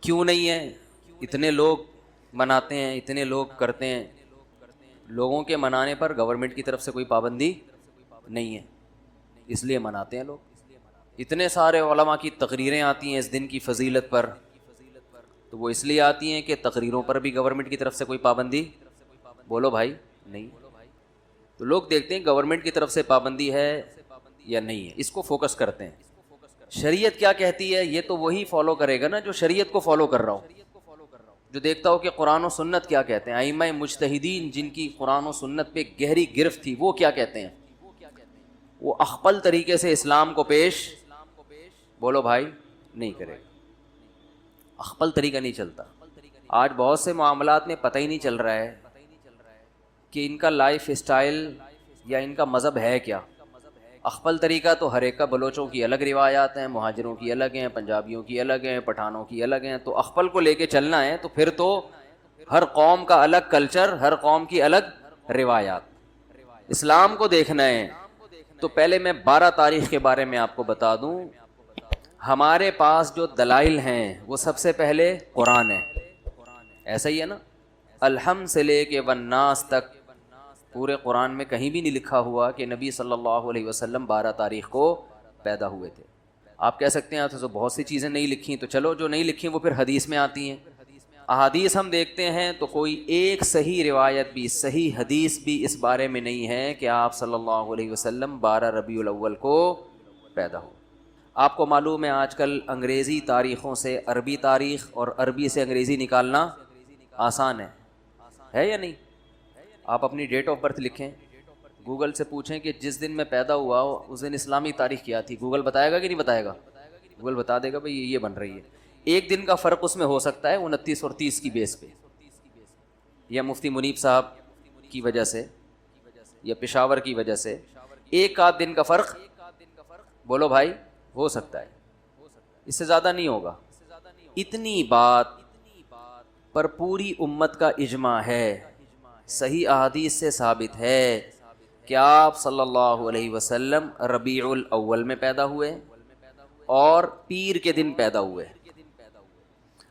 کیوں نہیں ہے؟ اتنے لوگ مناتے ہیں، اتنے لوگ کرتے ہیں. لوگوں کے منانے پر گورنمنٹ کی طرف سے کوئی پابندی نہیں ہے، اس لیے مناتے ہیں لوگ. اتنے سارے علماء کی تقریریں آتی ہیں اس دن کی فضیلت پر، تو وہ اس لیے آتی ہیں کہ تقریروں پر بھی گورنمنٹ کی طرف سے کوئی پابندی، بولو بھائی، نہیں. تو لوگ دیکھتے ہیں گورنمنٹ کی طرف سے پابندی ہے یا نہیں ہے، اس کو فوکس کرتے ہیں. شریعت کیا کہتی ہے یہ تو وہی فالو کرے گا نا جو شریعت کو فالو کر رہا ہو، جو دیکھتا ہو کہ قرآن و سنت کیا کہتے ہیں. ائمہ مجتہدین جن کی قرآن و سنت پہ گہری گرفت تھی وہ کیا کہتے ہیں، وہ اخپل طریقے سے اسلام کو پیش، بولو بھائی، نہیں کرے گا. اخپل طریقہ نہیں چلتا. آج بہت سے معاملات میں پتہ ہی نہیں چل رہا ہے کہ ان کا لائف اسٹائل یا ان کا مذہب ہے کیا. اخپل طریقہ تو ہر ایک کا، بلوچوں کی الگ روایات ہیں، مہاجروں کی الگ ہیں، پنجابیوں کی الگ ہیں، پٹھانوں کی الگ ہیں. تو اخپل کو لے کے چلنا ہے تو پھر تو ہر قوم کا الگ کلچر، ہر قوم کی الگ روایات. اسلام کو دیکھنا ہے تو پہلے میں 12 تاریخ کے بارے میں آپ کو بتا دوں. ہمارے پاس جو دلائل ہیں وہ سب سے پہلے قرآن ہے، ایسا ہی ہے نا. الحمد سے لے کے والناس تک پورے قرآن میں کہیں بھی نہیں لکھا ہوا کہ نبی صلی اللہ علیہ وسلم 12 تاریخ کو پیدا ہوئے تھے. آپ کہہ سکتے ہیں تو بہت سی چیزیں نہیں لکھی، تو چلو جو نہیں لکھی وہ پھر حدیث میں آتی ہیں. احادیث ہم دیکھتے ہیں تو کوئی ایک صحیح روایت بھی، صحیح حدیث بھی اس بارے میں نہیں ہے کہ آپ صلی اللہ علیہ وسلم 12 ربیع الاول کو پیدا ہوئے. آپ کو معلوم ہے آج کل انگریزی تاریخوں سے عربی تاریخ اور عربی سے انگریزی نکالنا آسان ہے یا نہیں؟ آپ اپنی ڈیٹ آف برتھ لکھیں، گوگل سے پوچھیں کہ جس دن میں پیدا ہوا ہو اس دن اسلامی تاریخ کیا تھی، گوگل بتائے گا کہ نہیں بتائے گا؟ گوگل بتا دے گا بھئی یہ بن رہی ہے. ایک دن کا فرق اس میں ہو سکتا ہے 29 اور 30 کی بیس پہ، یا مفتی منیب صاحب کی وجہ سے یا پشاور کی وجہ سے ایک آدھ دن کا فرق، بولو بھائی، ہو سکتا ہے، اس سے زیادہ نہیں ہوگا. اتنی بات پر پوری امت کا اجماع ہے، صحیح احادیث سے ثابت ہے کہ آپ صلی اللہ علیہ وسلم ربیع الاول میں پیدا ہوئے اور پیر کے دن پیدا ہوئے.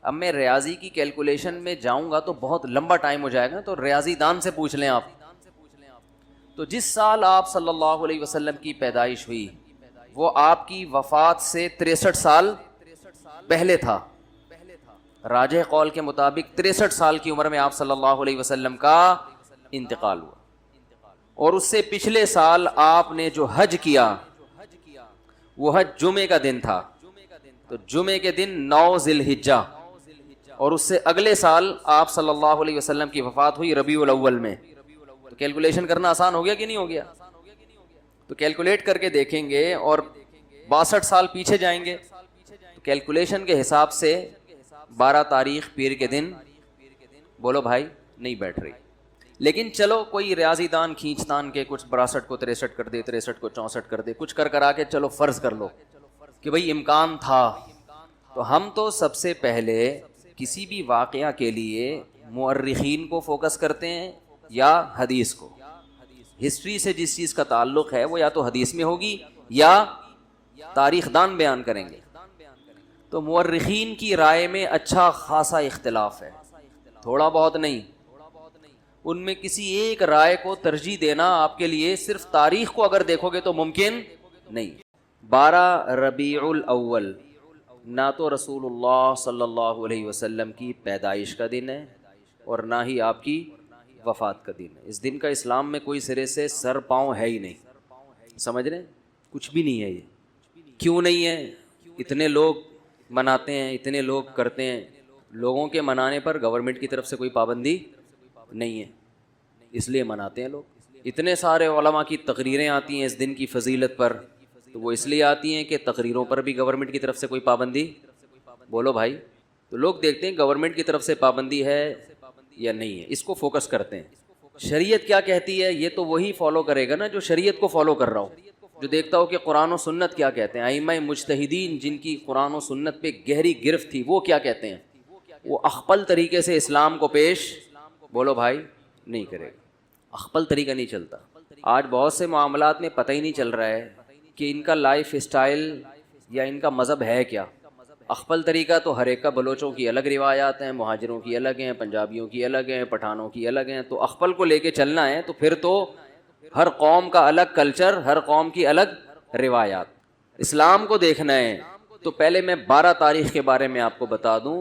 اب میں ریاضی کی کیلکولیشن میں جاؤں گا تو بہت لمبا ٹائم ہو جائے گا، تو ریاضی دان سے پوچھ لیں آپ. تو جس سال آپ صلی اللہ علیہ وسلم کی پیدائش ہوئی وہ آپ کی وفات سے 63 سال پہلے تھا. راجح قول کے مطابق 63 سال کی عمر میں آپ صلی اللہ علیہ وسلم کا انتقال ہوا. اور اس سے پچھلے سال آپ نے جو حج کیا وہ حج جمعے کا دن تھا، تو جمعے کے دن 9 ذی الحجہ، اور اس سے اگلے سال آپ صلی اللہ علیہ وسلم کی وفات ہوئی ربیع الاول میں. تو کیلکولیشن کرنا آسان ہو گیا کہ نہیں ہو گیا؟ تو کیلکولیٹ کر کے دیکھیں گے اور 62 سال پیچھے جائیں گے تو کیلکولیشن کے حساب سے 12 تاریخ پیر کے دن، بولو بھائی، نہیں بیٹھ رہی. لیکن چلو کوئی ریاضی دان کھینچ تان کے کچھ 62 کو 63 کر دے، 63 کو 64 کر دے، کچھ کر آ کے چلو فرض کر لو کہ بھئی امکان تھا. تو ہم تو سب سے پہلے کسی بھی واقعہ کے لیے مورخین کو فوکس کرتے ہیں یا حدیث کو. ہسٹری سے جس چیز کا تعلق ہے وہ یا تو حدیث میں ہوگی یا تاریخ دان بیان کریں گے. تو مورخین کی رائے میں اچھا خاصا اختلاف ہے، تھوڑا بہت نہیں. ان میں کسی ایک رائے کو ترجیح دینا آپ کے لیے صرف تاریخ کو اگر دیکھو گے تو ممکن نہیں. 12 ربیع الاول نہ تو رسول اللہ صلی اللہ علیہ وسلم کی پیدائش کا دن ہے اور نہ ہی آپ کی وفات کا دن ہے. اس دن کا اسلام میں کوئی سرے سے سر پاؤں ہے ہی نہیں، سمجھ رہے ہیں؟ کچھ بھی نہیں ہے. یہ کیوں نہیں ہے؟ اتنے لوگ مناتے ہیں، اتنے لوگ کرتے ہیں. لوگوں کے منانے پر گورنمنٹ کی طرف سے کوئی پابندی نہیں ہے، اس لیے مناتے ہیں لوگ. اتنے سارے علماء کی تقریریں آتی ہیں اس دن کی فضیلت پر، تو وہ اس لیے آتی ہیں کہ تقریروں پر بھی گورنمنٹ کی طرف سے کوئی پابندی، بولو بھائی. تو لوگ دیکھتے ہیں گورنمنٹ کی طرف سے پابندی ہے یا نہیں ہے، اس کو فوکس کرتے ہیں. شریعت کیا کہتی ہے یہ تو وہی فالو کرے گا نا جو شریعت کو فالو کر رہا ہو، جو دیکھتا ہو کہ قرآن و سنت کیا کہتے ہیں. ائمہ مجتہدین جن کی قرآن و سنت پہ گہری گرفت تھی وہ کیا کہتے ہیں، وہ اخپل طریقے سے اسلام کو پیش، بولو بھائی، نہیں کرے گا. اخپل طریقہ نہیں چلتا. آج بہت سے معاملات میں پتہ ہی نہیں چل رہا ہے کہ ان کا لائف اسٹائل یا ان کا مذہب ہے کیا. اخپل طریقہ تو ہر ایک کا، بلوچوں کی الگ روایات ہیں، مہاجروں کی الگ ہیں، پنجابیوں کی الگ ہیں، پٹھانوں کی الگ ہیں. تو اخپل کو لے کے چلنا ہے تو پھر تو ہر قوم کا الگ کلچر، ہر قوم کی الگ روایات. اسلام کو دیکھنا ہے تو پہلے میں 12 تاریخ کے بارے میں آپ کو بتا دوں.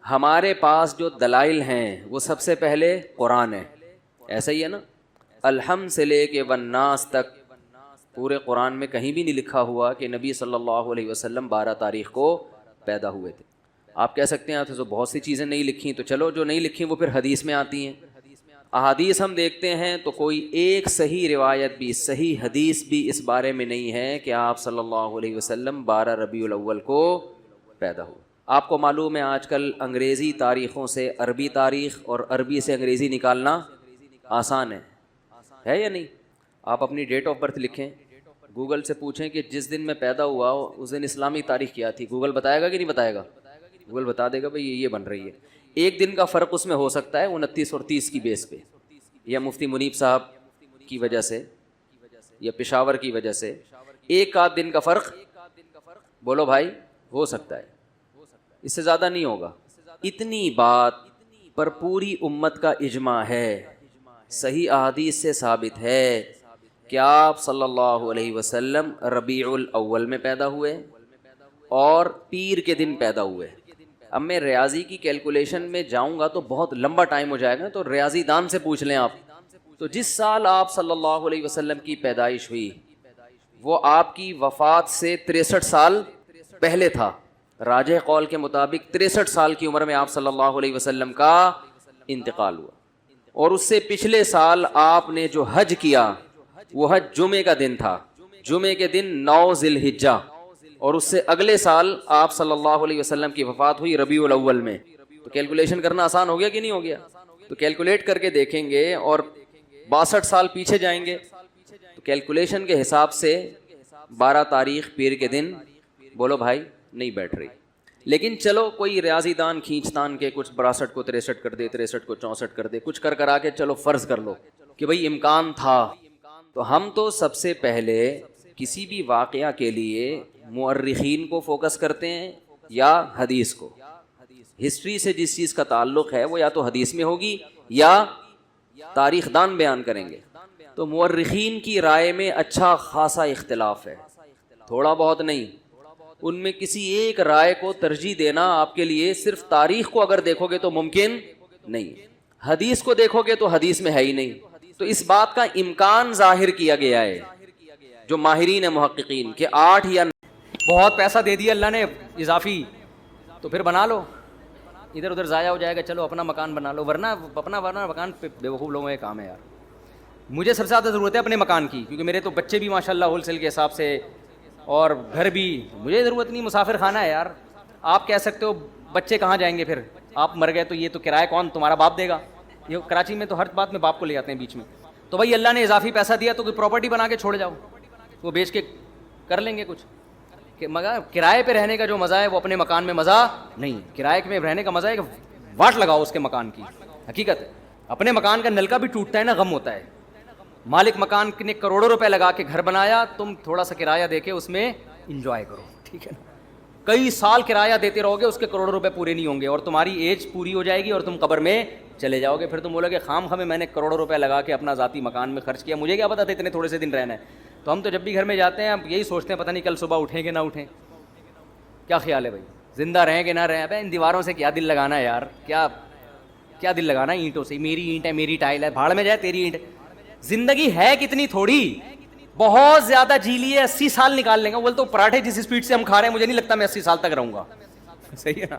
ہمارے پاس جو دلائل ہیں وہ سب سے پہلے قرآن ہے، ایسا ہی ہے نا. الحمد سے لے کے والناس تک پورے قرآن میں کہیں بھی نہیں لکھا ہوا کہ نبی صلی اللہ علیہ وسلم 12 تاریخ کو پیدا ہوئے تھے. آپ کہہ سکتے ہیں تو بہت سی چیزیں نہیں لکھی، تو چلو جو نہیں لکھی وہ پھر حدیث میں آتی ہیں. احادیث ہم دیکھتے ہیں تو کوئی ایک صحیح روایت بھی، صحیح حدیث بھی اس بارے میں نہیں ہے کہ آپ صلی اللہ علیہ وسلم 12 ربیع الاول کو پیدا ہوئے. آپ کو معلوم ہے آج کل انگریزی تاریخوں سے عربی تاریخ اور عربی سے انگریزی نکالنا آسان ہے یا نہیں؟ آپ اپنی ڈیٹ آف برتھ لکھیں، گوگل سے پوچھیں کہ جس دن میں پیدا ہوا اس دن اسلامی تاریخ کیا تھی، گوگل بتائے گا کہ نہیں بتائے گا؟ گوگل بتا دے گا بھائی یہ بن رہی ہے. ایک دن کا فرق اس میں ہو سکتا ہے 29 اور 30 کی بیس پہ، یا مفتی منیب صاحب کی وجہ سے یا پشاور کی وجہ سے ایک آدھ دن کا فرق بولو بھائی ہو سکتا ہے، اس سے زیادہ نہیں ہوگا. اتنی بات پر پوری امت کا اجماع ہے، صحیح احادیث سے ثابت ہے کہ آپ صلی اللہ علیہ وسلم ربیع الاول میں پیدا ہوئے اور پیر کے دن پیدا ہوئے. اب میں ریاضی کی کیلکولیشن میں جاؤں گا تو بہت لمبا ٹائم ہو جائے گا، تو ریاضی دان سے پوچھ لیں آپ. تو جس سال آپ صلی اللہ علیہ وسلم کی پیدائش ہوئی وہ آپ کی وفات سے 63 سال پہلے تھا. راجح قول کے مطابق 63 سال کی عمر میں آپ صلی اللہ علیہ وسلم کا انتقال ہوا. اور اس سے پچھلے سال آپ نے جو حج کیا وہ حج جمعے کا دن تھا، جمعے کے دن 9 ذی الحجہ. اور اس سے اگلے سال آپ صلی اللہ علیہ وسلم کی وفات ہوئی ربیع الاول میں. تو کیلکولیشن کرنا آسان ہو گیا کہ نہیں ہو گیا؟ تو کیلکولیٹ کر کے دیکھیں گے اور 62 سال پیچھے جائیں گے تو کیلکولیشن کے حساب سے 12 تاریخ پیر کے دن بولو بھائی نہیں بیٹھ رہی. لیکن چلو کوئی ریاضی دان کھینچ تان کے کچھ 62 کو 63 کر دے، 63 کو 64 کر دے، کچھ کرا کے چلو فرض کر لو کہ بھئی امکان تھا. تو ہم تو سب سے پہلے کسی بھی واقعہ کے لیے مورخین کو فوکس کرتے ہیں یا حدیث کو. ہسٹری سے جس چیز کا تعلق ہے وہ یا تو حدیث میں ہوگی یا تاریخ دان بیان کریں گے. تو مورخین کی رائے میں اچھا خاصا اختلاف ہے، تھوڑا بہت نہیں. ان میں کسی ایک رائے کو ترجیح دینا آپ کے لیے صرف تاریخ کو اگر دیکھو گے تو ممکن نہیں، حدیث کو دیکھو گے تو حدیث میں ہے ہی نہیں. تو اس بات کا امکان ظاہر کیا گیا ہے جو ماہرین ہیں محققین کہ 8 یا بہت پیسہ دے دیا اللہ نے اضافی تو پھر بنا لو، ادھر ادھر ضائع ہو جائے گا، چلو اپنا مکان بنا لو. ورنہ مکان پہ بیوقوف لوگوں کا کام ہے یار. مجھے سب سے زیادہ ضرورت ہے اپنے مکان کی، کیونکہ میرے تو بچے بھی ماشاء اللہ ہول سیل کے حساب سے اور گھر بھی. مجھے ضرورت نہیں، مسافر خانہ ہے یار. آپ کہہ سکتے ہو بچے کہاں جائیں گے پھر، آپ مر گئے تو یہ تو کرایہ کون تمہارا باپ دے گا. یہ کراچی میں تو ہر بات میں باپ کو لے جاتے ہیں بیچ میں. تو بھائی اللہ نے اضافی پیسہ دیا تو کوئی پراپرٹی بنا کے چھوڑ جاؤ، وہ بیچ کے کر لیں گے کچھ. مگر کرائے پہ رہنے کا جو مزہ ہے وہ اپنے مکان میں مزہ نہیں. کرائے میں رہنے کا مزہ ہے کہ واٹ لگاؤ اس کے مکان کی. حقیقت ہے اپنے مکان کا نلکا بھی ٹوٹتا ہے نا، غم ہوتا ہے. مالک مکان نے کروڑوں روپے لگا کے گھر بنایا، تم تھوڑا سا کرایہ دے کے اس میں انجوائے کرو، ٹھیک ہے نا. کئی سال کرایہ دیتے رہو گے، اس کے کروڑوں روپے پورے نہیں ہوں گے اور تمہاری ایج پوری ہو جائے گی اور تم قبر میں چلے جاؤ گے. پھر تم بولو گے خام خامے میں نے کروڑوں روپے لگا کے اپنا ذاتی مکان میں خرچ کیا، مجھے کیا پتا تھا اتنے تھوڑے سے دن رہنا ہے. تو ہم تو جب بھی گھر میں جاتے ہیں اب یہی سوچتے ہیں پتہ نہیں کل صبح اٹھیں کہ نہ اٹھیں. کیا خیال ہے بھائی، زندہ رہیں کہ نہ رہیں؟ ابے ان دیواروں سے کیا دل لگانا ہے یار، کیا دل لگانا ہے اینٹوں سے. میری اینٹ ہے، میری ٹائل ہے، بھاڑ میں جائے تیری اینٹ. زندگی ہے کتنی تھوڑی، بہت زیادہ جی لیے 80 سال نکال لیں گے. بولے تو پراٹھے جس اسپیڈ سے ہم کھا رہے ہیں مجھے نہیں لگتا میں 80 سال تک رہوں گا. صحیح ہے نا.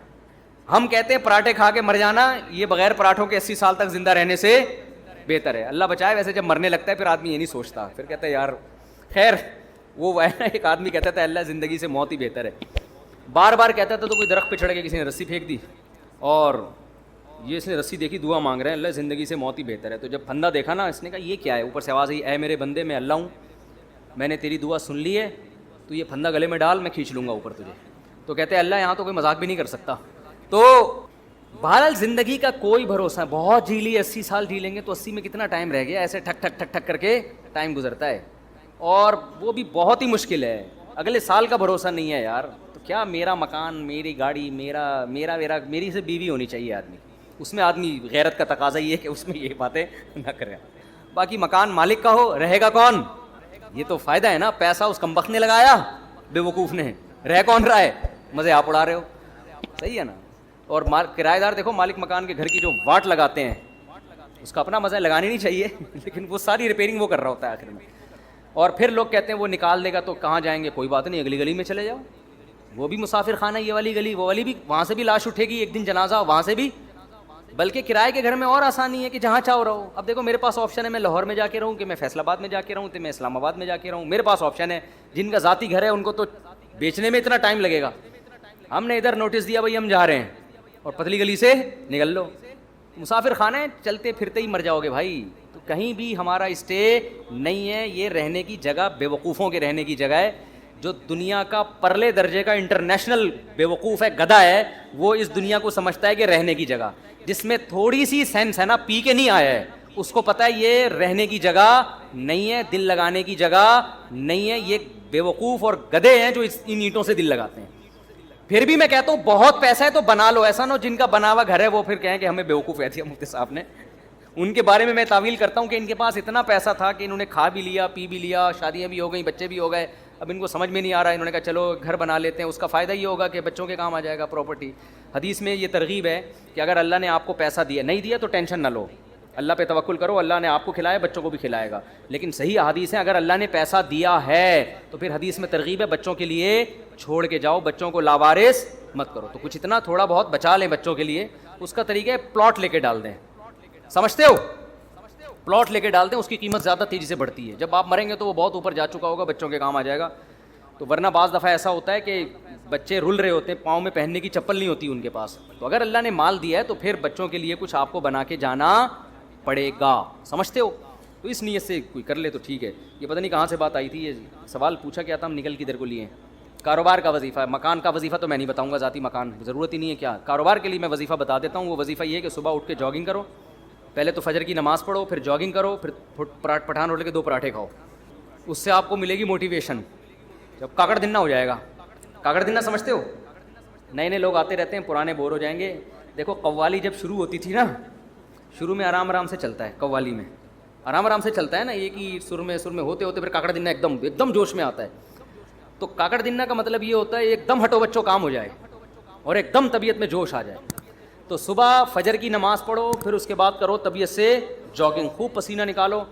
ہم کہتے ہیں پراٹھے کھا کے مر جانا، یہ بغیر پراٹھوں کے 80 سال تک زندہ رہنے سے بہتر ہے. اللہ بچائے. ویسے جب مرنے لگتا ہے پھر آدمی یہ نہیں سوچتا، پھر کہتا ہے یار خیر. وہ ایک آدمی کہتا تھا اللہ زندگی سے موت ہی بہتر ہے. بار بار کہتا تھا تو کوئی درخت پہ چڑھ کے کسی نے رسی پھینک دی اور یہ اس نے رسی دیکھی دعا مانگ رہے ہیں اللہ زندگی سے موت ہی بہتر ہے. تو جب پھندا دیکھا نا اس نے کہا یہ کیا ہے، اوپر سے آواز آئی اے میرے بندے میں اللہ ہوں، میں نے تیری دعا سن لی ہے، تو یہ پھندا گلے میں ڈال میں کھینچ لوں گا اوپر تجھے. تو کہتے ہیں اللہ یہاں تو کوئی مذاق بھی نہیں کر سکتا. تو بہرحال زندگی کا کوئی بھروسہ ہے. بہت جی لی 80 سال جی لیں گے تو 80 میں کتنا ٹائم رہ گیا، ایسے ٹھک ٹھک ٹھک ٹھک کر کے ٹائم گزرتا ہے اور وہ بھی بہت ہی مشکل ہے. اگلے سال کا بھروسہ نہیں ہے یار. تو تو کیا میرا مکان، میری گاڑی، میری سے بیوی ہونی چاہیے آدمی، اس میں آدمی غیرت کا تقاضا یہ ہے کہ اس میں یہ باتیں نہ کرے. باقی مکان مالک کا ہو، رہے گا کون؟ یہ تو فائدہ ہے نا، پیسہ اس کمبخت نے لگایا، بے وقوف نے، رہ کون رہا ہے؟ مزے آپ اڑا رہے ہو. صحیح ہے نا. اور کرایہ دار دیکھو، مالک مکان کے گھر کی جو واٹ لگاتے ہیں اس کا اپنا مزہ ہے، لگانی نہیں چاہیے لیکن وہ ساری ریپیئرنگ وہ کر رہا ہوتا ہے آخر میں. اور پھر لوگ کہتے ہیں وہ نکال دے گا تو کہاں جائیں گے؟ کوئی بات نہیں، اگلی گلی میں چلے جاؤ، وہ بھی مسافر خانہ، یہ والی گلی، وہ والی بھی، وہاں سے بھی لاش اٹھے گی ایک دن جنازہ، وہاں سے بھی. بلکہ کرائے کے گھر میں اور آسانی ہے کہ جہاں چاہو رہو. اب دیکھو میرے پاس آپشن ہے، میں لاہور میں جا کے رہوں، کہ میں فیصل آباد میں جا کے رہوں، کہ میں اسلام آباد میں جا کے رہوں. میرے پاس آپشن ہے. جن کا ذاتی گھر ہے ان کو تو بیچنے میں اتنا ٹائم لگے گا. ہم نے ادھر نوٹس دیا بھائی ہم جا رہے ہیں، اور پتلی گلی سے نکل لو. مسافر خانہ ہے، چلتے پھرتے ہی مر جاؤ گے بھائی. تو کہیں بھی ہمارا اسٹے نہیں ہے. یہ رہنے کی جگہ بے وقوفوں کے رہنے کی جگہ ہے. جو دنیا کا پرلے درجے کا انٹرنیشنل بے وقوف ہے، گدھا ہے، وہ اس دنیا کو سمجھتا ہے کہ رہنے کی جگہ، جس میں تھوڑی سی سینس ہے نا، پی کے نہیں آیا ہے، اس کو پتہ ہے یہ رہنے کی جگہ نہیں ہے، دل لگانے کی جگہ نہیں ہے. یہ بے وقوف اور گدھے ہیں جو ان اینٹوں سے دل لگاتے ہیں. پھر بھی میں کہتا ہوں بہت پیسہ ہے تو بنا لو. ایسا نہ ہو جن کا بنا ہوا گھر ہے وہ پھر کہیں کہ ہمیں بیوقوف کہہ دیا مفتی صاحب نے. ان کے بارے میں میں تعویل کرتا ہوں کہ ان کے پاس اتنا پیسہ تھا کہ انہوں نے کھا بھی لیا، پی بھی لیا، شادیاں بھی ہو گئیں، بچے بھی ہو گئے. اب ان کو سمجھ میں نہیں آ رہا، انہوں نے کہا چلو گھر بنا لیتے ہیں. اس کا فائدہ یہ ہوگا کہ بچوں کے کام آ جائے گا پراپرٹی. حدیث میں یہ ترغیب ہے کہ اگر اللہ نے آپ کو پیسہ دیا، نہیں دیا تو ٹینشن نہ لو، اللہ پہ توکل کرو، اللہ نے آپ کو کھلایا، بچوں کو بھی کھلائے گا. لیکن صحیح حدیث ہے، اگر اللہ نے پیسہ دیا ہے تو پھر حدیث میں ترغیب ہے بچوں کے لیے چھوڑ کے جاؤ، بچوں کو لاوارث مت کرو. تو کچھ اتنا تھوڑا بہت بچا لیں بچوں کے لیے. اس کا طریقہ ہے پلاٹ لے کے ڈال دیں. سمجھتے ہو؟ پلاٹ لے کے ڈال دیں، اس کی قیمت زیادہ تیزی سے بڑھتی ہے. جب آپ مریں گے تو وہ بہت اوپر جا چکا ہوگا، بچوں کے کام آ جائے گا. تو ورنہ بعض دفعہ ایسا ہوتا ہے کہ بچے رل رہے ہوتے ہیں، پاؤں میں پہننے کی چپل نہیں ہوتی ان کے پاس. تو اگر اللہ نے مال دیا ہے تو پھر بچوں کے لیے کچھ آپ کو بنا کے جانا پڑے گا. سمجھتے ہو؟ تو اس نیت سے کوئی کر لے تو ٹھیک ہے. یہ پتہ نہیں کہاں سے بات آئی تھی، یہ سوال پوچھا کیا تھا، ہم نکل کدھر کو لیے. کاروبار کا وظیفہ ہے. مکان کا وظیفہ تو میں نہیں بتاؤں گا، ذاتی مکان ضرورت ہی نہیں ہے. کیا کاروبار کے لیے میں وظیفہ بتا دیتا ہوں. وہ وظیفہ یہ ہے کہ صبح اٹھ کے جاگنگ کرو، پہلے تو فجر کی نماز پڑھو، پھر جاگنگ کرو، پھر پٹھان ہوٹل کے 2 پراٹھے کھاؤ. اس سے آپ کو ملے گی موٹیویشن. جب کاکڑ دن نہ ہو جائے گا. کاکڑ دن نہ سمجھتے ہو؟ نئے نئے لوگ آتے رہتے ہیں، پرانے بور ہو جائیں گے. دیکھو قوالی جب شروع ہوتی تھی نا، شروع میں آرام آرام سے چلتا ہے، قوالی میں آرام آرام سے چلتا ہے نا، ایک ہی سر میں ہوتے ہوتے پھر کاکڑ دن ایک دم جوش میں آتا ہے. تو کاکڑ دن کا مطلب یہ ہوتا ہے ایک دم ہٹو بچوں کام ہو جائے اور ایک دم طبیعت میں جوش آ جائے. تو صبح فجر کی نماز پڑھو، پھر اس کے بعد کرو طبیعت سے جاگنگ، خوب پسینہ نکالو.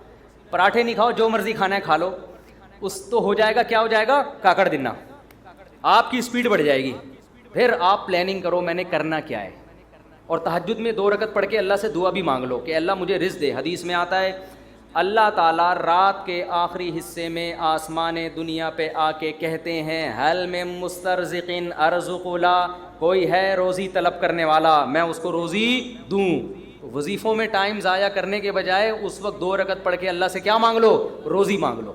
پراٹھے نہیں کھاؤ، جو مرضی کھانا ہے کھا لو. اس تو ہو جائے گا، کیا ہو جائے گا؟ کاکڑ دن. آپ کی اسپیڈ بڑھ جائے گی. پھر آپ پلاننگ کرو میں نے کرنا کیا ہے. اور تہجد میں 2 رکعت پڑھ کے اللہ سے دعا بھی مانگ لو کہ اللہ مجھے رزق دے. حدیث میں آتا ہے اللہ تعالیٰ رات کے آخری حصے میں آسمان دنیا پہ آ کے کہتے ہیں حل میں مسترزقن ارزق لا، کوئی ہے روزی طلب کرنے والا، میں اس کو روزی دوں. وظیفوں میں ٹائم ضائع کرنے کے بجائے اس وقت 2 رکعت پڑھ کے اللہ سے کیا مانگ لو؟ روزی مانگ لو.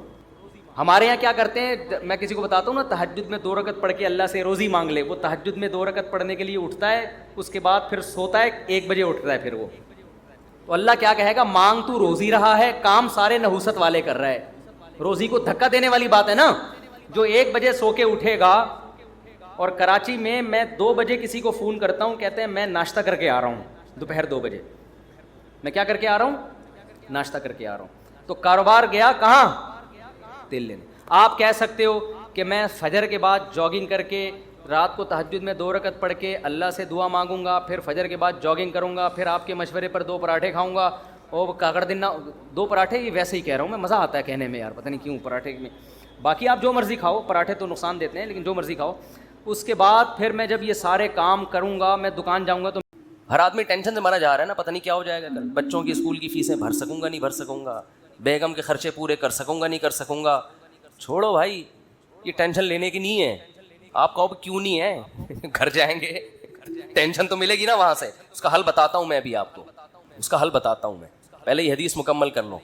ہمارے یہاں کیا کرتے ہیں، میں کسی کو بتاتا ہوں نا تہجد میں 2 رکعت پڑھ کے اللہ سے روزی مانگ لے. وہ تہجد میں 2 رکعت پڑھنے کے لیے اٹھتا ہے، اس کے بعد پھر سوتا ہے، 1 بجے اٹھتا ہے پھر وہ. تو اللہ کیا کہے گا، مانگ تو روزی رہا ہے، کام سارے نحوست والے کر رہا ہے. روزی کو دھکا دینے والی بات ہے نا. جو 1 بجے سو کے اٹھے گا، اور کراچی میں 2 بجے کسی کو فون کرتا ہوں، کہتے ہیں میں ناشتہ کر کے آ رہا ہوں، دوپہر 2 بجے میں کیا کر کے آ رہا ہوں؟ ناشتہ کر کے آ رہا ہوں. تو کاروبار گیا کہاں؟ تیل لینے. آپ کہہ سکتے ہو کہ میں فجر کے بعد جاگنگ کر کے رات کو تہجد میں 2 رکعت پڑھ کے اللہ سے دعا مانگوں گا، پھر فجر کے بعد جاگنگ کروں گا، پھر آپ کے مشورے پر 2 پراٹھے کھاؤں گا. اور کاکڑ دن 2 پراٹھے، یہ ویسے ہی کہہ رہا ہوں میں، مزہ آتا ہے کہنے میں یار، پتہ نہیں کیوں پراٹھے میں. باقی آپ جو مرضی کھاؤ، پراٹھے تو نقصان دیتے ہیں لیکن جو مرضی کھاؤ. اس کے بعد پھر میں جب یہ سارے کام کروں گا، میں دکان جاؤں گا. تو ہر آدمی ٹینشن سے مرا جا رہا ہے نا، پتہ نہیں کیا ہو جائے گا کل. بچوں کی اسکول کی فیسیں بھر سکوں گا نہیں بھر سکوں گا، بیگم کے خرچے پورے کر سکوں گا نہیں کر سکوں گا. چھوڑو بھائی، یہ ٹینشن لینے کی نہیں ہے. آپ کہو کیوں نہیں ہے؟ گھر جائیں گے ٹینشن تو ملے گی نا وہاں سے. اس کا حل بتاتا ہوں میں ابھی آپ کو، اس کا حل بتاتا ہوں میں. پہلے یہ حدیث مکمل کر لو.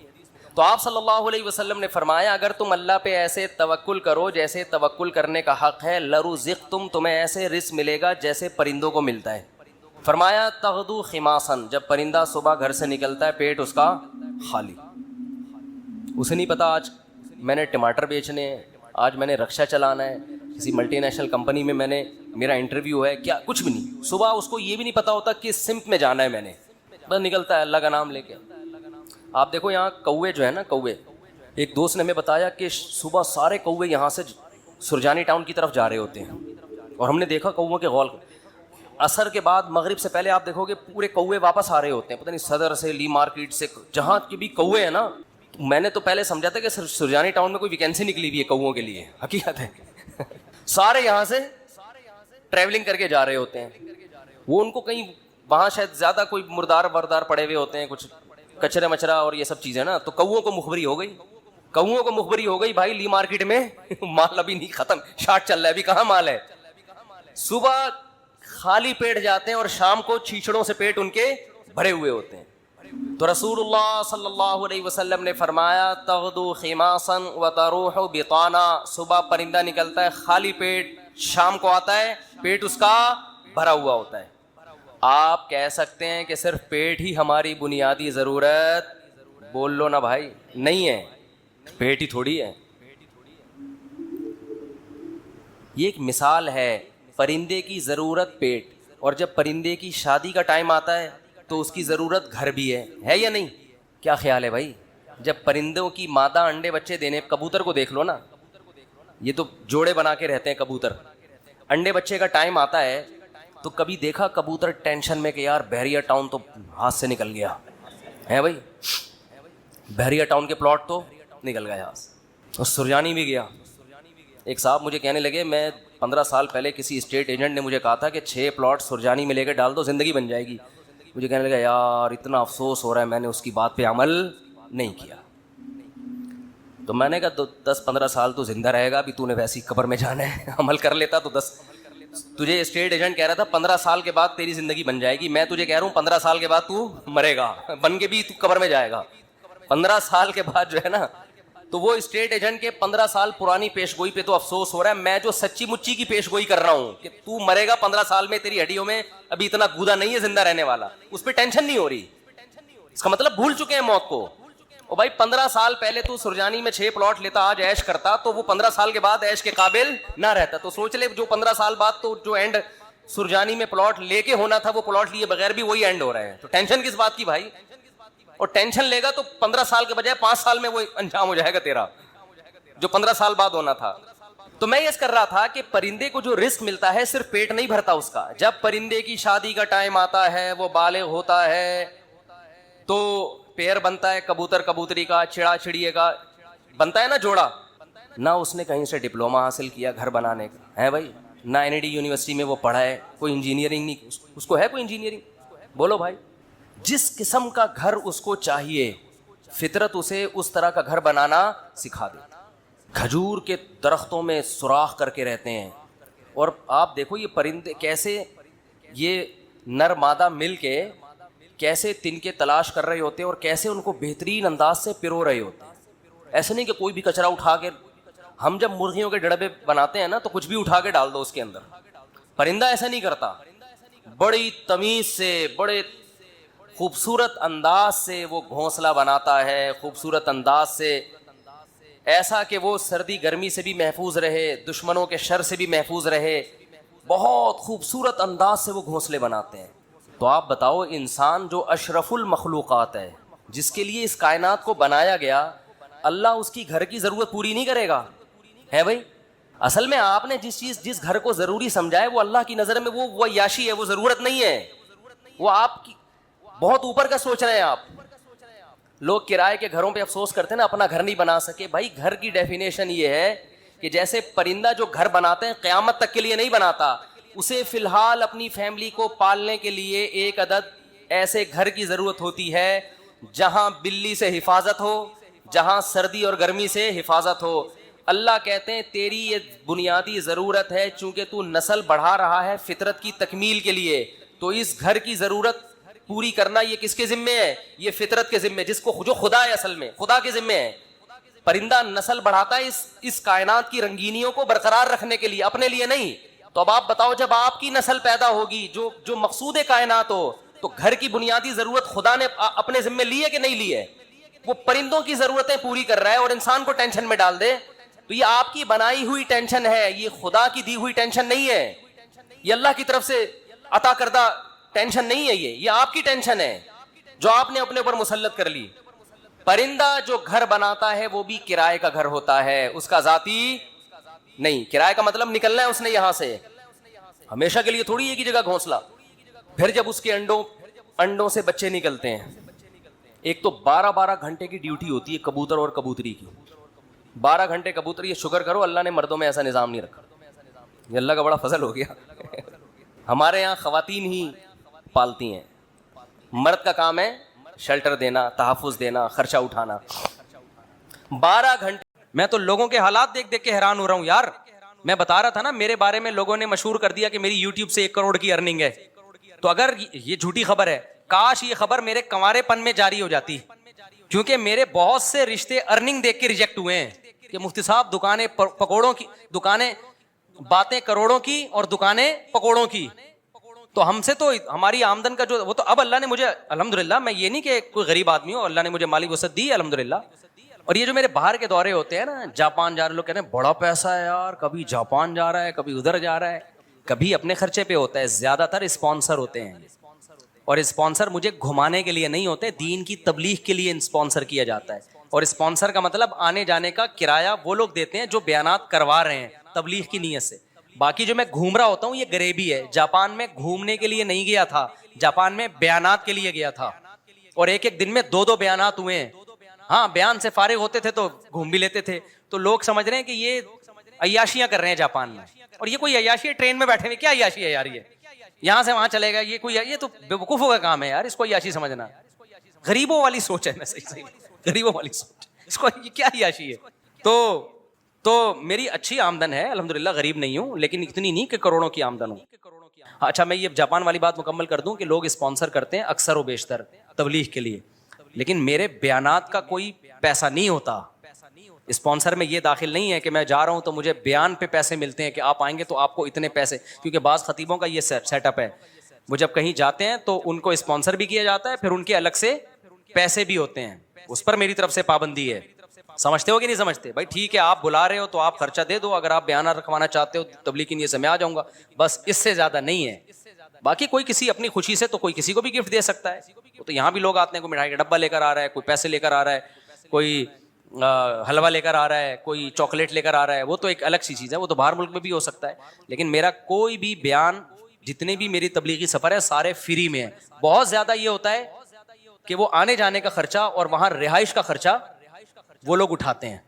تو آپ صلی اللہ علیہ وسلم نے فرمایا اگر تم اللہ پہ ایسے توکل کرو جیسے توکل کرنے کا حق ہے، لرزقتم، تمہیں ایسے رزق ملے گا جیسے پرندوں کو ملتا ہے. فرمایا تغدو خماسن، جب پرندہ صبح گھر سے نکلتا ہے پیٹ اس کا خالی. اسے نہیں پتا آج میں نے ٹماٹر بیچنے ہیں، آج میں نے رکشہ چلانا ہے، کسی ملٹی نیشنل کمپنی میں میرا انٹرویو ہے، کیا کچھ بھی نہیں، صبح اس کو یہ بھی نہیں پتا ہوتا کہ سمت میں جانا ہے، میں نے بس نکلتا ہے اللہ کا نام لے کے. آپ دیکھو یہاں کوے جو ہے نا، کوے، ایک دوست نے ہمیں بتایا کہ صبح سارے کوے یہاں سے سرجانی ٹاؤن کی طرف جا رہے ہوتے ہیں، اور ہم نے دیکھا کووں کے غول. عصر کے بعد مغرب سے پہلے آپ دیکھو گے پورے کوے واپس آ رہے ہوتے ہیں، پتہ نہیں صدر سے، لی مارکیٹ سے، جہاں کے بھی کوے ہیں نا. میں نے تو پہلے سمجھا تھا کہ سرجانی ٹاؤن میں کوئی ویکینسی نکلی ہوئی ہے کووں کے لیے، حقیقت ہے سارے یہاں سے ٹریولنگ کر کے جا رہے ہوتے ہیں. وہ ان کو کہیں وہاں شاید زیادہ کوئی مردار وردار پڑے ہوئے ہوتے ہیں، کچھ کچرا مچرا اور یہ سب چیزیں نا، تو کووں کو مخبری ہو گئی، کووں کو مخبری ہو گئی بھائی لی مارکیٹ میں مال ابھی نہیں ختم، شارٹ چل رہا ہے، ابھی کہاں مال ہے. صبح خالی پیٹ جاتے ہیں اور شام کو چھیچڑوں سے پیٹ ان کے بھرے ہوئے ہوتے ہیں. تو رسول اللہ صلی اللہ علیہ وسلم نے فرمایا تغدو خماصا وتروح بطانا، صبح پرندہ نکلتا ہے خالی پیٹ، شام کو آتا ہے پیٹ اس کا بھرا ہوا ہوتا ہے. آپ کہہ سکتے ہیں کہ صرف پیٹ ہی ہماری بنیادی ضرورت، بول لو نا بھائی، نہیں ہے، پیٹ ہی تھوڑی ہے. یہ ایک مثال ہے، پرندے کی ضرورت پیٹ، اور جب پرندے کی شادی کا ٹائم آتا ہے تو اس کی ضرورت گھر بھی ہے یا نہیں؟ کیا خیال ہے بھائی؟ جب پرندوں کی مادہ انڈے بچے دینے، کبوتر کو دیکھ لو نا، یہ تو جوڑے بنا کے رہتے ہیں کبوتر، انڈے بچے کا ٹائم آتا ہے تو کبھی دیکھا کبوتر ٹینشن میں کہ یار بحریہ ٹاؤن تو ہاتھ سے نکل گیا ہے بھائی، بحریہ ٹاؤن کے پلاٹ تو نکل گئے ہاتھ سے، اور سرجانی بھی گیا. ایک صاحب مجھے کہنے لگے، میں 15 سال پہلے کسی اسٹیٹ ایجنٹ نے مجھے کہا تھا کہ 6 پلاٹ سرجانی میں لے کے ڈال دو زندگی بن جائے گی. مجھے کہنے لگا یار اتنا افسوس ہو رہا ہے، میں نے اس کی بات پہ عمل نہیں کیا. تو میں نے کہا 10-15 سال تو زندہ رہے گا، ابھی تو نے ویسی قبر میں جانا ہے، عمل کر لیتا تو تجھے اسٹیٹ ایجنٹ کہہ رہا تھا 15 سال کے بعد تیری زندگی بن جائے گی، میں تجھے کہہ رہا ہوں 15 سال کے بعد تو مرے گا، بن کے بھی تو قبر میں جائے گا. 15 سال کے بعد جو ہے نا، تو وہ اسٹیٹ ایجنٹ کے 15 سال پرانی پیش گوئی پہ تو افسوس ہو رہا ہے، میں جو سچی مچی کی پیش گوئی کر رہا ہوں کہ تو مرے گا 15 سال میں، تیری ہڈیوں میں ابھی اتنا گودا نہیں ہے زندہ رہنے والا، اس پہ ٹینشن نہیں ہو رہی. اس کا مطلب بھول چکے ہیں موت کو. اور بھائی 15 سال پہلے تو سرجانی میں 6 پلاٹ لیتا، آج عیش کرتا، تو وہ 15 سال کے بعد عیش کے قابل نہ رہتا. تو سوچ لے جو 15 سال بعد تو جو اینڈ سرجانی میں پلاٹ لے کے ہونا تھا، وہ پلاٹ لیے بغیر بھی وہی اینڈ ہو رہا ہے. تو ٹینشن کس بات کی بھائی؟ اور ٹینشن لے گا تو 15 سال کے بجائے 5 سال میں وہ انجام ہو جائے گا تیرا، جو 15 سال بعد ہونا تھا. تو میں یہ کر رہا تھا کہ پرندے کو جو رزق ملتا ہے صرف پیٹ نہیں بھرتا اس کا. جب پرندے کی شادی کا ٹائم آتا ہے، وہ بالغ ہوتا ہے، تو پیر بنتا ہے کبوتر کبوتری کا، چڑا چڑیے کا بنتا ہے نا جوڑا. نہ اس نے کہیں سے ڈپلوما حاصل کیا گھر بنانے کا ہے بھائی، نہ NID یونیورسٹی میں وہ پڑھا ہے، کوئی انجینئرنگ نہیں اس کو ہے، کوئی انجینئرنگ؟ بولو بھائی. جس قسم کا گھر اس کو چاہیے فطرت اسے اس طرح کا گھر بنانا سکھا دے. کھجور کے درختوں میں سوراخ کر کے رہتے ہیں، اور آپ دیکھو یہ پرندے کیسے، یہ نر مادہ مل کے کیسے تنکے تلاش کر رہے ہوتے ہیں، اور کیسے ان کو بہترین انداز سے پرو رہے ہوتے ہیں. ایسے نہیں کہ کوئی بھی کچرا اٹھا کے، ہم جب مرغیوں کے ڈڑبے بناتے ہیں نا تو کچھ بھی اٹھا کے ڈال دو اس کے اندر، پرندہ ایسا نہیں کرتا. بڑی تمیز سے، بڑے خوبصورت انداز سے وہ گھونسلہ بناتا ہے، خوبصورت انداز سے، ایسا کہ وہ سردی گرمی سے بھی محفوظ رہے، دشمنوں کے شر سے بھی محفوظ رہے. بہت خوبصورت انداز سے وہ گھونسلے بناتے ہیں. تو آپ بتاؤ انسان جو اشرف المخلوقات ہے، جس کے لیے اس کائنات کو بنایا گیا، اللہ اس کی گھر کی ضرورت پوری نہیں کرے گا ہے بھائی؟ اصل میں آپ نے جس گھر کو ضروری سمجھا ہے، وہ اللہ کی نظر میں وہ عیاشی ہے، وہ ضرورت نہیں ہے، وہ آپ کی بہت اوپر کا سوچ رہے ہیں آپ. لوگ کرائے کے گھروں پہ افسوس کرتے ہیں نا، اپنا گھر نہیں بنا سکے. بھائی گھر کی ڈیفینیشن یہ ہے کہ جیسے پرندہ جو گھر بناتے ہیں قیامت تک کے لیے نہیں بناتا، اسے فی الحال اپنی فیملی کو پالنے کے لیے ایک عدد ایسے گھر کی ضرورت ہوتی ہے جہاں بلی سے حفاظت ہو، جہاں سردی اور گرمی سے حفاظت ہو. اللہ کہتے ہیں تیری یہ بنیادی ضرورت ہے، چونکہ تو نسل بڑھا رہا ہے فطرت کی تکمیل کے لیے، تو اس گھر کی ضرورت پوری کرنا یہ کس کے ذمے ہے؟ یہ فطرت کے ذمے، جس کو جو خدا ہے، اصل میں خدا کے ذمے ہے. پرندہ نسل بڑھاتا ہے اس کائنات کی رنگینیوں کو برقرار رکھنے کے لیے، اپنے لیے نہیں. تو اب آپ بتاؤ جب آپ کی نسل پیدا ہوگی جو مقصود کائنات ہو، تو گھر کی بنیادی ضرورت خدا نے اپنے ذمے لی ہے کہ نہیں لی ہے؟ وہ پرندوں کی ضرورتیں پوری کر رہا ہے اور انسان کو ٹینشن میں ڈال دے. تو یہ آپ کی بنائی ہوئی ٹینشن ہے, یہ خدا کی دی ہوئی ٹینشن نہیں ہے, یہ اللہ کی طرف سے عطا کردہ ٹینشن نہیں ہے, یہ آپ کی ٹینشن ہے جو آپ نے اپنے اوپر مسلط کر لی. پرندہ جو گھر بناتا ہے وہ بھی کرائے کا گھر ہوتا ہے, اس کا ذاتی نہیں. کرائے کا مطلب نکلنا ہے اس نے یہاں سے, ہمیشہ کے لیے تھوڑی ایک ہی جگہ گھونسلہ. پھر جب اس کے انڈوں سے بچے نکلتے ہیں, ایک تو 12 گھنٹے کی ڈیوٹی ہوتی ہے کبوتر اور کبوتری کی. 12 گھنٹے کبوتر, یہ شکر کرو اللہ نے مردوں میں ایسا نظام نہیں رکھا, یہ اللہ کا بڑا فضل ہو گیا. ہمارے یہاں خواتین ہی پالتی ہیں, مرد کا کام ہے شیلٹر دینا, تحفظ دینا, خرچہ اٹھانا. 12 گھنٹے. میں تو لوگوں کے حالات دیکھ دیکھ کے حیران ہو رہا ہوں یار. میں بتا رہا تھا نا, میرے بارے میں لوگوں نے مشہور کر دیا کہ میری یوٹیوب سے 1 کروڑ کی ارننگ ہے. تو اگر یہ جھوٹی خبر ہے, کاش یہ خبر میرے کنوارے پن میں جاری ہو جاتی, کیونکہ میرے بہت سے رشتے ارننگ دیکھ کے ریجیکٹ ہوئے ہیں کہ مفتی صاحب دکانیں پکوڑوں کی, دکانیں باتیں کروڑوں کی اور دکانیں پکوڑوں کی. تو ہم سے تو ہماری آمدن کا جو وہ تو اب اللہ نے مجھے الحمدللہ, میں یہ نہیں کہ کوئی غریب آدمی ہوں, اللہ نے مجھے مالی وسعت دی الحمدللہ. اور یہ جو میرے باہر کے دورے ہوتے ہیں نا, جاپان جا رہے لوگ کہتے ہیں بڑا پیسہ ہے یار, کبھی جاپان جا رہا ہے, کبھی ادھر جا رہا ہے, کبھی اپنے خرچے پہ ہوتا ہے. زیادہ تر اسپانسر ہوتے ہیں, اور اسپانسر مجھے گھمانے کے لیے نہیں ہوتے, دین کی تبلیغ کے لیے اسپانسر کیا جاتا ہے. اور اسپانسر کا مطلب آنے جانے کا کرایہ وہ لوگ دیتے ہیں جو بیانات کروا رہے ہیں تبلیغ کی نیت سے. باقی جو میں گھوم رہا ہوتا ہوں یہ غریبی ہے. جاپان میں گھومنے کے لیے نہیں گیا تھا, جاپان میں بیانات کے لیے گیا تھا, اور ایک دن میں 2 بیانات ہوئے ہیں. ہاں, بیان سے فارغ ہوتے تھے تو گھوم بھی لیتے تھے. تو لوگ سمجھ رہے ہیں کہ یہ عیاشیاں کر رہے ہیں جاپان میں, اور یہ کوئی عیاشی ہے؟ ٹرین میں بیٹھے ہوئے کیا عیاشی ہے یار, یہ یہاں سے وہاں چلے گا, یہ تو بیوقوفوں کا کام ہے یار, اس کو عیاشی سمجھنا. غریبوں والی سوچ ہے, میں صحیح غریبوں والی سوچ, اس کو یہ کیا عیاشی ہے. تو میری اچھی آمدن ہے الحمدللہ, غریب نہیں ہوں, لیکن اتنی نہیں کہ کروڑوں کی آمدن ہو. اچھا, میں یہ جاپان والی بات مکمل کر دوں کہ لوگ اسپانسر کرتے ہیں اکثر و بیشتر تبلیغ کے لیے, لیکن میرے بیانات کا کوئی پیسہ نہیں ہوتا. اسپانسر میں یہ داخل نہیں ہے کہ میں جا رہا ہوں تو مجھے بیان پہ پیسے ملتے ہیں کہ آپ آئیں گے تو آپ کو اتنے پیسے, کیونکہ بعض خطیبوں کا یہ سیٹ اپ ہے, وہ جب کہیں جاتے ہیں تو ان کو اسپانسر بھی کیا جاتا ہے, پھر ان کے الگ سے پیسے بھی ہوتے ہیں. اس پر میری طرف سے پابندی ہے. سمجھتے ہو کہ نہیں سمجھتے؟ بھائی ٹھیک ہے, آپ بلا رہے ہو تو آپ خرچہ دے دو, اگر آپ بیانات رکھوانا چاہتے ہو تبلیغ کی نیت سے میں آ جاؤں گا, بس اس سے زیادہ نہیں ہے. باقی کوئی کسی اپنی خوشی سے تو کوئی کسی کو بھی گفٹ دے سکتا ہے. تو یہاں بھی لوگ آتے ہیں, کوئی مٹھائی کا ڈبہ لے کر آ رہا ہے, کوئی پیسے لے کر آ رہا ہے, کوئی حلوہ لے کر آ رہا ہے, کوئی چاکلیٹ لے کر آ رہا ہے, وہ تو ایک الگ سی چیز ہے, وہ تو باہر ملک میں بھی ہو سکتا ہے. لیکن میرا کوئی بھی بیان, جتنے بھی میری تبلیغی سفر ہے سارے فری میں ہیں. بہت زیادہ یہ ہوتا ہے کہ وہ آنے جانے کا خرچہ اور وہاں رہائش کا خرچہ وہ لوگ اٹھاتے ہیں,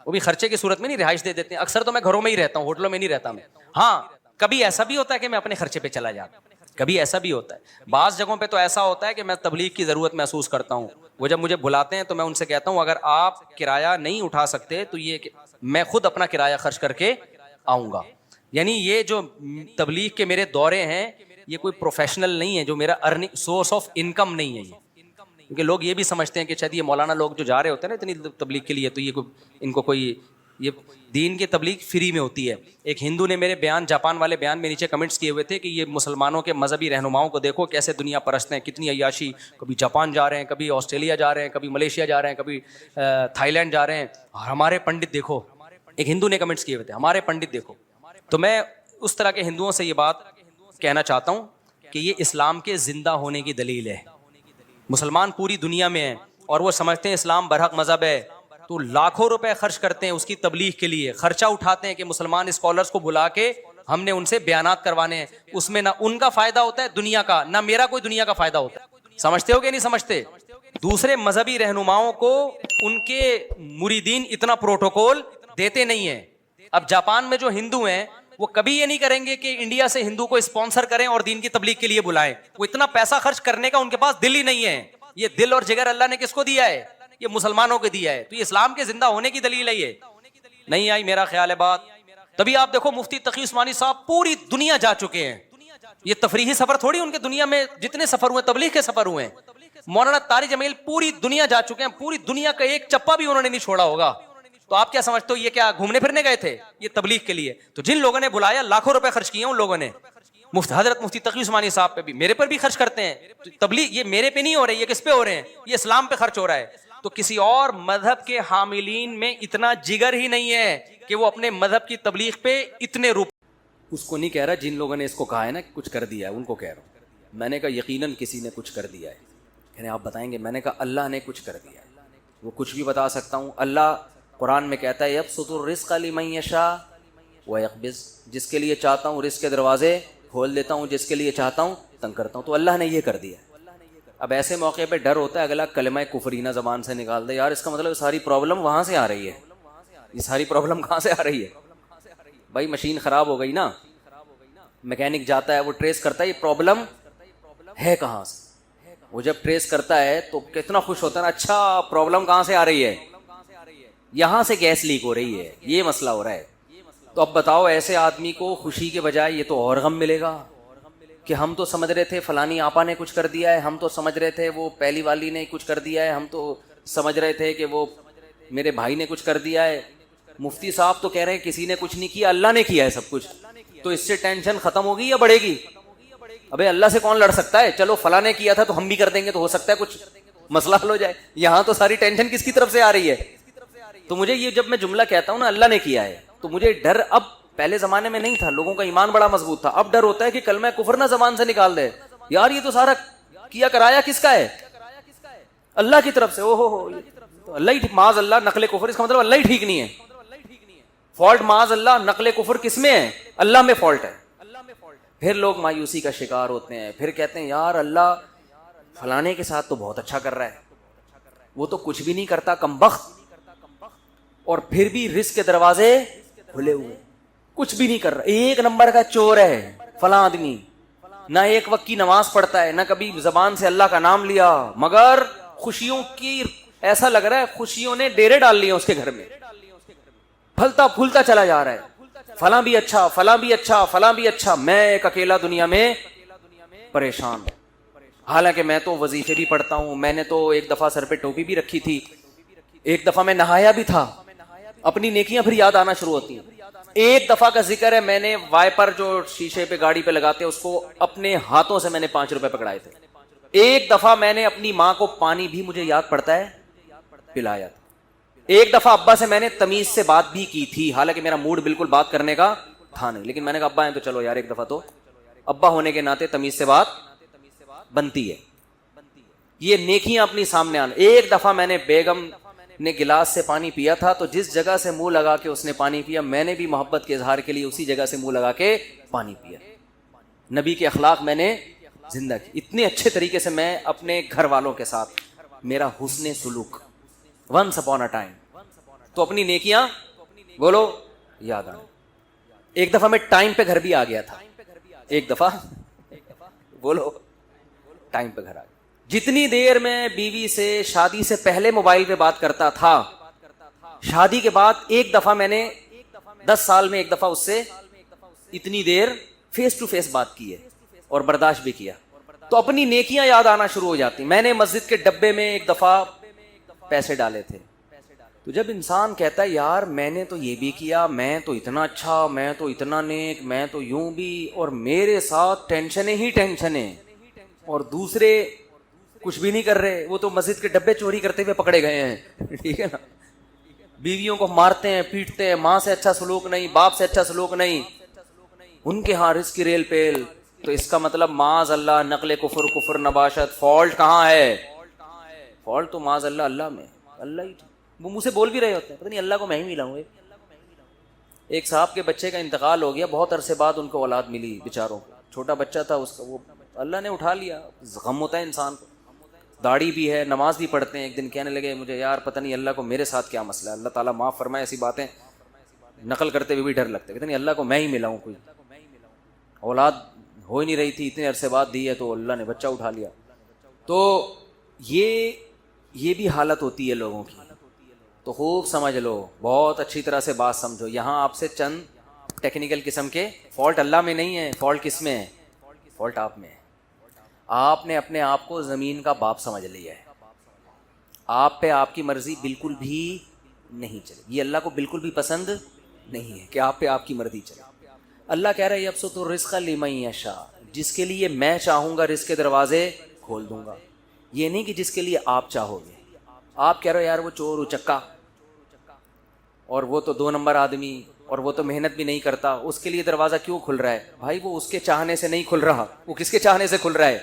وہ بھی خرچے کی صورت میں نہیں, رہائش دے دیتے ہیں. اکثر تو میں گھروں میں ہی رہتا ہوں, ہوٹلوں میں نہیں رہتا میں. ہاں, کبھی ایسا بھی ہوتا ہے کہ میں اپنے خرچے پہ چلا جاتا ہوں, کبھی ایسا بھی ہوتا ہے. بعض جگہوں پہ تو ایسا ہوتا ہے کہ میں تبلیغ کی ضرورت محسوس کرتا ہوں, وہ جب مجھے بلاتے ہیں تو میں ان سے کہتا ہوں اگر آپ کرایہ نہیں اٹھا سکتے تو یہ میں خود اپنا کرایہ خرچ کر کے آؤں گا. یعنی یہ جو تبلیغ کے میرے دورے ہیں یہ کوئی پروفیشنل نہیں ہے, جو میرا ارننگ سورس آف انکم نہیں ہے یہ. کیونکہ لوگ یہ بھی سمجھتے ہیں کہ شاید یہ مولانا لوگ جو جا رہے ہوتے ہیں نا اتنی تبلیغ کے لیے, تو یہ ان کو کوئی, یہ دین کی تبلیغ فری میں ہوتی ہے. ایک ہندو نے میرے بیان, جاپان والے بیان میں نیچے کمنٹس کیے ہوئے تھے کہ یہ مسلمانوں کے مذہبی رہنماؤں کو دیکھو کیسے دنیا پرست ہیں, کتنی عیاشی, کبھی جاپان جا رہے ہیں, کبھی آسٹریلیا جا رہے ہیں, کبھی ملیشیا جا رہے ہیں, کبھی تھائی لینڈ جا رہے ہیں, اور ہمارے پنڈت دیکھو. ایک ہندو نے کمنٹس کیے ہوئے تھے ہمارے پنڈت دیکھو. تو میں اس طرح کے ہندوؤں سے یہ بات کہنا چاہتا ہوں کہ یہ اسلام کے زندہ ہونے کی دلیل ہے. مسلمان پوری دنیا میں ہیں اور وہ سمجھتے ہیں اسلام برحق مذہب ہے, تو لاکھوں روپے خرچ کرتے ہیں اس کی تبلیغ کے لیے, خرچہ اٹھاتے ہیں کہ مسلمان اسکالرس کو بلا کے ہم نے ان سے بیانات کروانے ہیں. اس میں نہ ان کا فائدہ ہوتا ہے دنیا کا, نہ میرا کوئی دنیا کا فائدہ ہوتا ہے. سمجھتے ہو کہ نہیں سمجھتے؟ دوسرے مذہبی رہنماؤں کو ان کے مریدین اتنا پروٹوکول دیتے نہیں ہیں. اب جاپان میں جو ہندو ہیں وہ کبھی یہ نہیں کریں گے کہ انڈیا سے ہندو کو اسپانسر کریں اور دین کی تبلیغ کے لیے بلائیں. وہ اتنا پیسہ خرچ کرنے کا ان کے پاس دل ہی نہیں ہے. یہ دل اور جگر اللہ نے کس کو دیا ہے؟ یہ مسلمانوں کو دیا ہے. تو یہ اسلام کے زندہ ہونے کی دلیل ہے. یہ نہیں آئی میرا خیال ہے بات. تبھی آپ دیکھو مفتی تقی عثمانی صاحب پوری دنیا جا چکے ہیں. یہ تفریحی سفر تھوڑی, ان کے دنیا میں جتنے سفر ہوئے تبلیغ کے سفر ہوئے ہیں. مولانا طارق جمیل پوری دنیا جا چکے ہیں, پوری دنیا کا ایک چپا بھی انہوں نے نہیں چھوڑا ہوگا. تو آپ کیا سمجھتے ہو یہ کیا گھومنے پھرنے گئے تھے؟ یہ تبلیغ کے لیے. تو جن لوگوں نے بلایا لاکھوں روپے خرچ کیے ان لوگوں نے, حضرت مفتی تقی عثمانی صاحب پہ بھی, میرے پر بھی خرچ کرتے ہیں. تبلیغ یہ میرے پہ نہیں ہو رہے, یہ کس پہ ہو رہے ہیں؟ یہ اسلام پہ خرچ ہو رہا ہے. تو کسی اور مذہب کے حاملین میں اتنا جگر ہی نہیں ہے کہ وہ اپنے مذہب کی تبلیغ پہ اتنے اس کو نہیں کہہ رہا جن لوگوں نے اس کو کہا ہے نا کہ کچھ کر دیا ہے، ان کو کہہ رہا ہوں۔ میں نے کہا یقیناً کسی نے کچھ کر دیا ہے، یعنی آپ بتائیں گے؟ میں نے کہا اللہ نے کچھ کر دیا ہے، وہ کچھ بھی بتا سکتا ہوں۔ اللہ قرآن میں کہتا ہے یبسط الرزق لمن یشاء ویقبض، جس کے لیے چاہتا ہوں رزق کے دروازے کھول دیتا ہوں، جس کے لیے چاہتا ہوں تنگ کرتا ہوں۔ تو اللہ نے یہ کر دیا۔ اب ایسے موقع پہ ڈر ہوتا ہے اگلا کلمہ کفرینہ زبان سے نکال دے، یار اس کا مطلب ساری پرابلم وہاں سے آ رہی ہے۔ یہ ساری پرابلم کہاں سے آ رہی ہے بھائی؟ مشین خراب ہو گئی نا، میکینک جاتا ہے وہ ٹریس کرتا ہے یہ پرابلم ہے کہاں سے، وہ جب ٹریس کرتا ہے تو کتنا خوش ہوتا ہے نا، اچھا پرابلم کہاں سے آ رہی ہے؟ یہاں سے گیس لیک ہو رہی ہے، یہ مسئلہ ہو رہا ہے۔ تو اب بتاؤ ایسے آدمی کو خوشی کے بجائے یہ تو اور غم ملے گا کہ ہم تو سمجھ رہے تھے فلانی آپا نے کچھ کر دیا ہے، ہم تو سمجھ رہے تھے وہ پہلی والی نے کچھ کر دیا ہے، ہم تو سمجھ رہے تھے کہ وہ میرے بھائی نے کچھ کر دیا ہے، مفتی صاحب تو کہہ رہے ہیں کسی نے کچھ نہیں کیا، اللہ نے کیا ہے سب کچھ۔ تو اس سے ٹینشن ختم ہوگی یا بڑھے گی؟ ابے اللہ سے کون لڑ سکتا ہے؟ چلو فلاں نے کیا تھا تو ہم بھی کر دیں گے تو ہو سکتا ہے کچھ مسئلہ حل ہو جائے۔ یہاں تو ساری ٹینشن کس کی طرف سے آ رہی ہے؟ تو مجھے یہ جب میں جملہ کہتا ہوں نا اللہ نے کیا ہے، تو مجھے ڈر اب، پہلے زمانے میں نہیں تھا، لوگوں کا ایمان بڑا مضبوط تھا، اب ڈر ہوتا ہے کہ کلمہ کفر نہ زبان سے نکال دے، یار یہ تو سارا کیا کرایا کس کا ہے؟ اللہ کی طرف سے۔ او ہو تو اللہ ہی معاذ اللہ نقل کفر، اس کا مطلب اللہ ہی ٹھیک نہیں ہے۔ فالٹ معاذ اللہ نقل کفر کس میں ہے؟ اللہ میں فالٹ ہے۔ پھر لوگ مایوسی کا شکار ہوتے ہیں، پھر کہتے ہیں یار اللہ فلانے کے ساتھ تو بہت اچھا کر رہا ہے، وہ تو کچھ بھی نہیں کرتا کمبخت، اور پھر بھی رزق کے دروازے کھلے ہوئے، کچھ بھی نہیں کر رہا، ایک نمبر کا چور ہے فلاں آدمی، نہ ایک وقت کی نماز پڑھتا ہے، نہ کبھی زبان سے اللہ کا نام لیا، مگر خوشیوں کی ایسا لگ رہا ہے خوشیوں نے ڈیرے ڈال لیے اس کے گھر میں، پھلتا پھولتا چلا جا رہا ہے، فلاں بھی اچھا، فلاں بھی اچھا، فلاں بھی اچھا، میں ایک اکیلا دنیا میں پریشان ہوں۔ حالانکہ میں تو وظیفے بھی پڑھتا ہوں، میں نے تو ایک دفعہ سر پہ ٹوپی بھی رکھی تھی، ایک دفعہ میں نہایا بھی تھا، اپنی نیکیاں پھر یاد آنا شروع ہوتی ہیں۔ ایک دفعہ کا ذکر ہے، میں نے وائپر جو شیشے پہ گاڑی پہ لگاتے ہیں اس کو اپنے ہاتھوں سے میں نے 5 روپے پکڑائے تھے۔ ایک دفعہ میں نے اپنی ماں کو پانی بھی مجھے یاد پڑتا ہے پلایا تھا۔ ایک دفعہ ابا سے میں نے تمیز سے بات بھی کی تھی، حالانکہ میرا موڈ بالکل بات کرنے کا تھا نہیں، لیکن میں نے کہا ابا ہیں تو چلو یار ایک دفعہ تو ابا ہونے کے ناطے تمیز سے بات بنتی ہے۔ یہ نیکیاں اپنی سامنے آنا۔ ایک دفعہ میں نے بیگم نے گلاس سے پانی پیا تھا تو جس جگہ سے منہ لگا کے اس نے پانی پیا، میں نے بھی محبت کے اظہار کے لیے اسی جگہ سے منہ لگا کے پانی پیا۔ نبی کے اخلاق میں نے زندہ کی، اتنے اچھے طریقے سے میں اپنے گھر والوں کے ساتھ، میرا حسن سلوک ونس اپون اے ٹائم۔ تو اپنی نیکیاں بولو یاد آنا۔ ایک دفعہ میں ٹائم پہ گھر بھی آ گیا تھا، ایک دفعہ بولو ٹائم پہ گھر آ گیا۔ جتنی دیر میں بیوی سے شادی سے پہلے موبائل پہ بات کرتا تھا، شادی کے بعد ایک دفعہ میں نے 10 سال میں ایک دفعہ اس سے اتنی دیر فیس ٹو فیس بات کی ہے اور برداشت بھی کیا، تو اپنی نیکیاں یاد آنا شروع ہو جاتی۔ میں نے مسجد کے ڈبے میں ایک دفعہ پیسے ڈالے تھے، تو جب انسان کہتا ہے یار میں نے تو یہ بھی کیا، میں تو اتنا اچھا، میں تو اتنا نیک، میں تو یوں بھی، اور میرے ساتھ ٹینشنیں ہی ٹینشنیں، اور دوسرے کچھ بھی نہیں کر رہے، وہ تو مسجد کے ڈبے چوری کرتے ہوئے پکڑے گئے ہیں، ٹھیک ہے نا، بیویوں کو مارتے ہیں پیٹتے ہیں، ماں سے اچھا سلوک نہیں، باپ سے اچھا سلوک نہیں، ان کے ہاں رزق کی ریل پیل۔ تو اس کا مطلب معاذ اللہ نقل کفر، کفر نباشت، فالٹ کہاں ہے؟ فالٹ تو معاذ اللہ اللہ میں، اللہ ہی وہ منہ سے بول بھی رہے ہوتے ہیں، پتہ نہیں اللہ کو میں ہی ملا ہوں۔ ایک صاحب کے بچے کا انتقال ہو گیا، بہت عرصے بعد ان کو اولاد ملی بیچاروں کو، چھوٹا بچہ تھا اس کا، وہ اللہ نے اٹھا لیا، غم ہوتا ہے انسان کو، داڑھی بھی ہے، نماز بھی پڑھتے ہیں۔ ایک دن کہنے لگے مجھے یار پتہ نہیں اللہ کو میرے ساتھ کیا مسئلہ ہے، اللہ تعالیٰ معاف فرمائے، ایسی باتیں نقل کرتے ہوئے بھی ڈر لگتا ہے، کہتے نہیں اللہ کو میں ہی ملا ہوں، کوئی اولاد ہو ہی نہیں رہی تھی، اتنے عرصے بعد دی ہے تو اللہ نے بچہ اٹھا لیا۔ تو یہ بھی حالت ہوتی ہے لوگوں کی، تو خوب سمجھ لو، بہت اچھی طرح سے بات سمجھو۔ یہاں آپ سے چند ٹیکنیکل قسم کے فالٹ اللہ میں نہیں ہے، فالٹ کس میں ہے؟ فالٹ آپ میں ہے۔ آپ نے اپنے آپ کو زمین کا باپ سمجھ لیا ہے، آپ پہ آپ کی مرضی بالکل بھی نہیں چلے، یہ اللہ کو بالکل بھی پسند نہیں ہے کہ آپ پہ آپ کی مرضی چلے۔ اللہ کہہ رہا ہے یبسط الرزق لمن یشاء، جس کے لیے میں چاہوں گا رزق کے دروازے کھول دوں گا، یہ نہیں کہ جس کے لیے آپ چاہو گے۔ آپ کہہ رہے ہو یار وہ چور اچکا اور وہ تو 2 نمبر آدمی اور وہ تو محنت بھی نہیں کرتا, اس کے لیے دروازہ کیوں کھل رہا ہے؟ بھائی وہ اس کے چاہنے سے نہیں کھل رہا, وہ کس کے چاہنے سے کھل رہا ہے؟